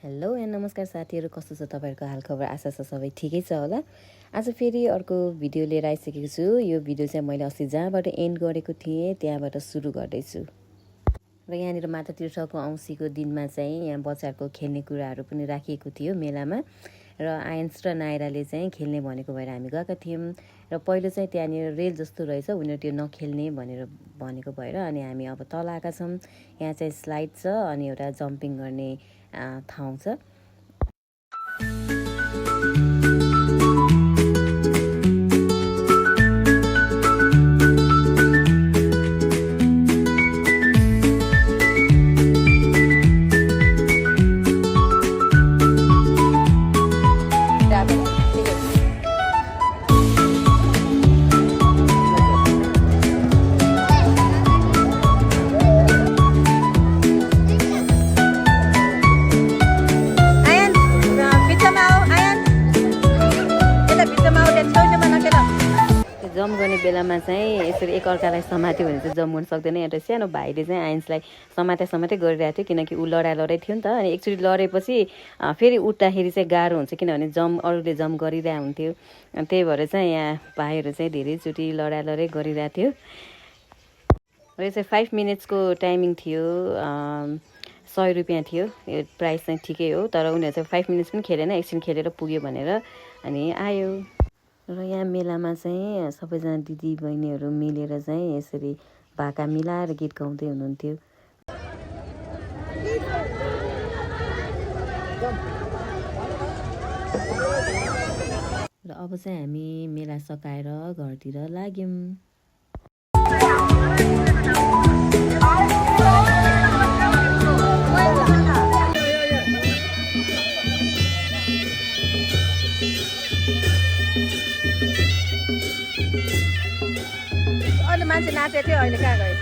Hello and नमस्कार साथीहरू, कस्तो छ तपाईँहरूको हालखबर? आशा छ सबै ठिकै छ होला। आज फेरि अर्को भिडियो लिएर आइसकेको छु। यो भिडियो चाहिँ मैले अस्ति जहाँबाट एन्ड गरेको थिएँ त्यहाँबाट सुरु गर्दैछु। र यहाँनिर माता तीर्थको औँसीको दिनमा चाहिँ यहाँ बच्चाहरूको खेल्ने कुराहरू पनि राखिएको थियो मेलामा। र आयन्स र नायराले चाहिँ खेल्ने भनेको भएर हामी गएका थियौँ। र पहिलो चाहिँ त्यहाँनिर रेल जस्तो रहेछ, उनीहरू त्यो नखेल्ने भनेको भएर अनि हामी अब तल आएका छौँ। यहाँ चाहिँ स्लाइड छ अनि एउटा जम्पिङ गर्ने ठाउँ छ। जम्प गर्ने बेलामा चाहिँ यसरी एकअर्कालाई समात्यो भने चाहिँ जम्प गर्नु सक्दैन। एउटा सानो भाइले चाहिँ आयन्सलाई समातै गरिरहेको थियो, किनकि ऊ लडाइ थियो नि त। अनि एकचोटि लडेपछि फेरि उठ्दाखेरि चाहिँ गाह्रो हुन्छ, किनभने अरूले जम्प गरिरहेको हुन्थ्यो। त्यही भएर चाहिँ यहाँ भाइहरू चाहिँ धेरैचोटि लडाइ गरिरहेको थियो। र यो चाहिँ 5 मिनट्सको टाइमिङ थियो। 100 रुपियाँ थियो। यो प्राइस चाहिँ ठिकै हो, तर उनीहरू चाहिँ 5 मिनट्स पनि खेलेन, एकछिन खेलेर पुग्यो भनेर अनि आयो। र यहाँ मेलामा चाहिँ सबैजना दिदी बहिनीहरू मिलेर चाहिँ यसरी भाका मिलाएर गीत गाउँदै हुनुहुन्थ्यो। र अब चाहिँ हामी मेला सकाएर घरतिर लाग्यौँ। अहिले मान्छे नाचेको थियो, अहिले कहाँ गएछ?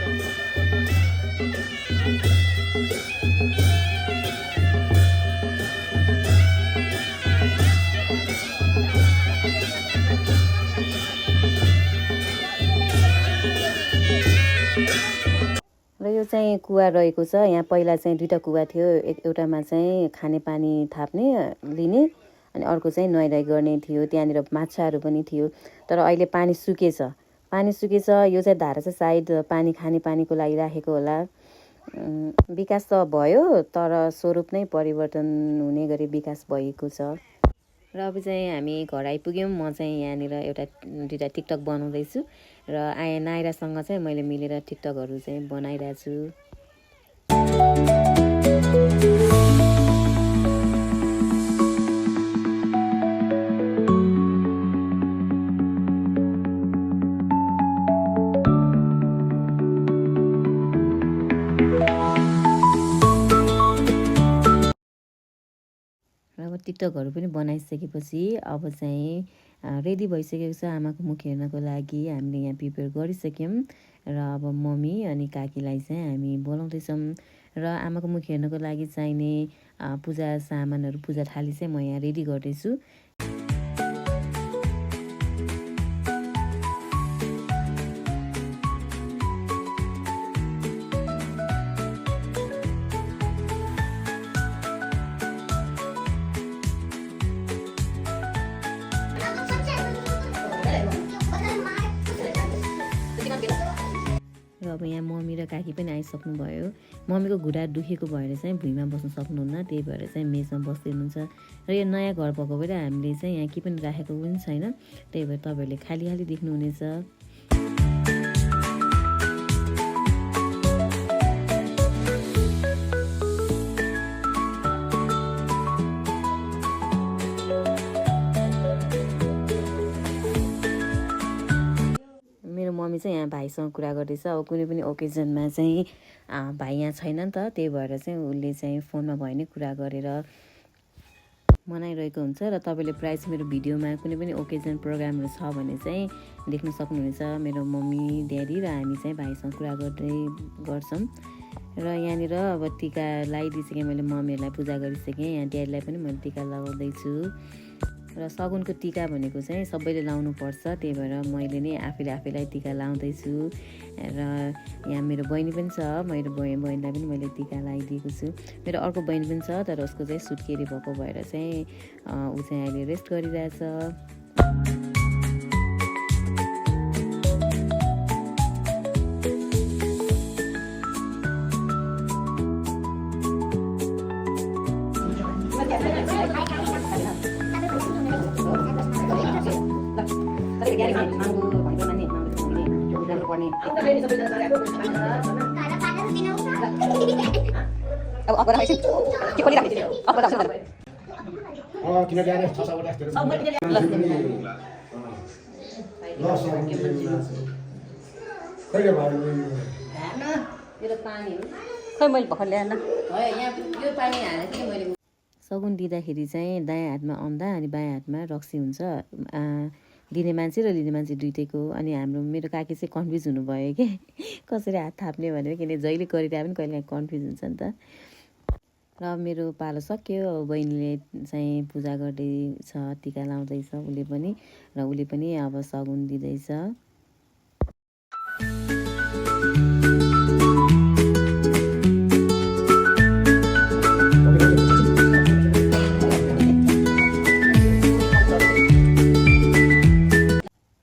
र यो चाहिँ कुवा रहेको छ। यहाँ पहिला चाहिँ 2टा कुवा थियो। एउटामा चाहिँ खानेपानी थाप्ने लिने अनि अर्को चाहिँ नुहाइधुवाइ गर्ने थियो। त्यहाँनिर माछाहरू पनि थियो, तर अहिले पानी सुकेछ। यो चाहिँ धारा चाहिँ सायद खानेपानीको लागि राखेको होला। विकास त भयो, तर स्वरूप नै परिवर्तन हुने गरी विकास भएको छ। र अब चाहिँ हामी घर आइपुग्यौँ। म चाहिँ यहाँनिर 2टा टिकटक बनाउँदैछु र नायरासँग चाहिँ मैले मिलेर टिकटकहरू चाहिँ बनाइरहेको छु। अब टिकटकहरू पनि बनाइसकेपछि अब चाहिँ रेडी भइसकेको छ आमाको मुख हेर्नको लागि। हामीले यहाँ प्रिपेयर गरिसक्यौँ र अब मम्मी अनि काकीलाई चाहिँ हामी बोलाउँदैछौँ। र आमाको मुख हेर्नको लागि चाहिने पूजा सामानहरू, पूजा थाली चाहिँ म यहाँ रेडी गर्दैछु। र अब यहाँ मम्मी र काकी पनि आइसक्नु भयो। मम्मीको घुँडा दुखेको भएर चाहिँ भुइँमा बस्न सक्नुहुन्न, त्यही भएर चाहिँ मेजमा बस्दै हुनुहुन्छ। र यो नयाँ घर भएको भएर हामीले चाहिँ यहाँ के पनि राखेको पनि छैन, त्यही भएर तपाईँहरूले खाली देख्नुहुनेछ। मम्मी चाहिँ यहाँ भाइसँग कुरा गर्दैछ। अब कुनै पनि ओकेजनमा चाहिँ भाइ यहाँ छैन नि त, त्यही भएर चाहिँ उसले चाहिँ फोनमा भयो भने कुरा गरेर मनाइरहेको हुन्छ। र तपाईँले प्रायः मेरो भिडियोमा कुनै पनि ओकेजन प्रोग्रामहरू छ भने चाहिँ देख्न सक्नुहुनेछ। मेरो मम्मी ड्याडी र हामी चाहिँ भाइसँग कुरा गर्छौँ। र यहाँनिर अब टिका लगाइदिइसकेँ मैले, मम्मीहरूलाई पूजा गरिसकेँ। यहाँ ड्याडीलाई पनि मैले टिका लगाउँदैछु। र सगुनको टिका भनेको चाहिँ सबैले लाउनुपर्छ, त्यही भएर मैले नै आफैलाई टिका लाउँदैछु। र यहाँ मेरो बहिनी पनि छ, मेरो बहिनीलाई पनि मैले टिका लगाइदिएको छु। मेरो अर्को बहिनी पनि छ, तर उसको चाहिँ सुत्केरी भएको भएर चाहिँ ऊ चाहिँ अहिले रेस्ट गरिरहेछ। सगुन दिँदाखेरि चाहिँ दायाँ हातमा औँधा अनि बायाँ हातमा रक्सी हुन्छ, दिने मान्छे र लिने मान्छे दुइटैको। अनि मेरो काकी चाहिँ कन्फ्युज हुनुभयो कि कसरी हात थाप्ने भनेर, किनकि जहिले गरिरहे पनि कहिले कन्फ्युज हुन्छ नि त। र मेरो पालो सक्यो, अब बहिनीले चाहिँ पूजा गर्दैछ, टिका लाउँदैछ उसले पनि, र उसले पनि अब सगुन दिँदैछ।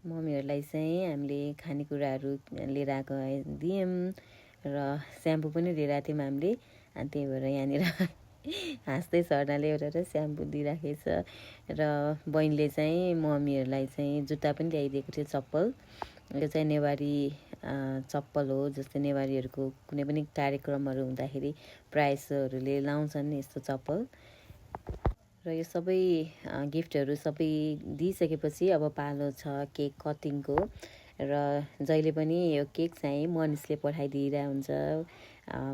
मम्मीहरूलाई चाहिँ हामीले खानेकुराहरू लिएर आएको दियौँ र स्याम्पू पनि लिएर आएको थियौँ हामीले, अनि त्यही भएर यहाँनिर हाँस्दै सर्नाले एउटा स्याम्पू दिइराखेछ। र बहिनीले चाहिँ मम्मीहरूलाई चाहिँ जुत्ता पनि ल्याइदिएको थियो, चप्पल। यो चाहिँ नेवारी चप्पल हो, जस्तै नेवारीहरूको कुनै पनि कार्यक्रमहरू हुँदाखेरि प्रायःहरूले लाउँछन् यस्तो चप्पल। र यो सबै गिफ्टहरू सबै दिइसकेपछि अब पालो छ केक कटिङको। र जहिले पनि यो केक चाहिँ मनिषले पठाइदिइरहेको हुन्छ।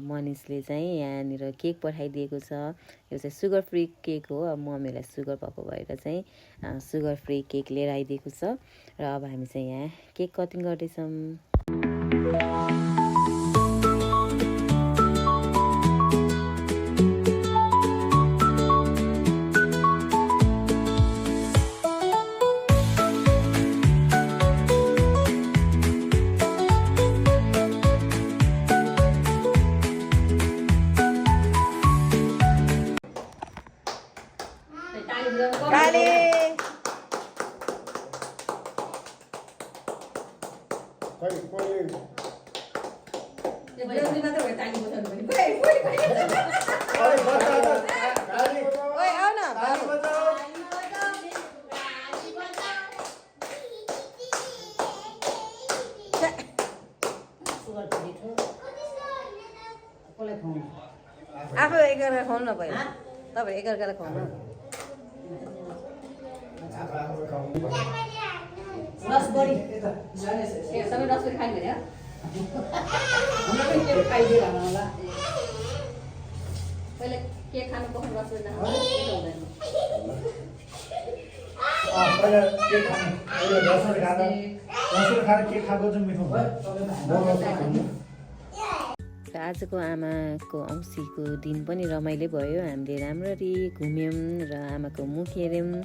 मनिषले चाहिँ यहाँनिर केक पठाइदिएको छ, यो चाहिँ सुगर फ्री केक हो। अब मम्मीलाई सुगर भएको भएर चाहिँ सुगर फ्री केक लिएर आइदिएको छ। र अब हामी चाहिँ यहाँ केक कटिङ गर्दैछौँ। आफू एकअर्का खुवाउनु न पहिला, तपाईँ एकअर्कालाई खुवाउनु। रसबरी सबै रसबरी खाने भने पहिला केक खानु पखाउनु रसबरी नखानु आजको आमाको औँसीको दिन पनि रमाइलो भयो। हामीले राम्ररी घुम्यौँ र आमाको मुख हेऱ्यौँ।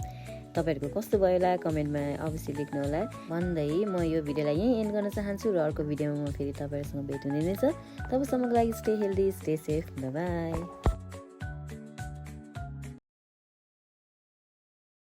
तपाईँहरूको कस्तो भयो होला कमेन्टमा अवश्य लेख्नु होला भन्दै म यो भिडियोलाई यहीँ एन्ड गर्न चाहन्छु। र अर्को भिडियोमा म फेरि तपाईँहरूसँग भेट हुने नै छ। तबसम्मको लागि stay healthy, stay safe, by by.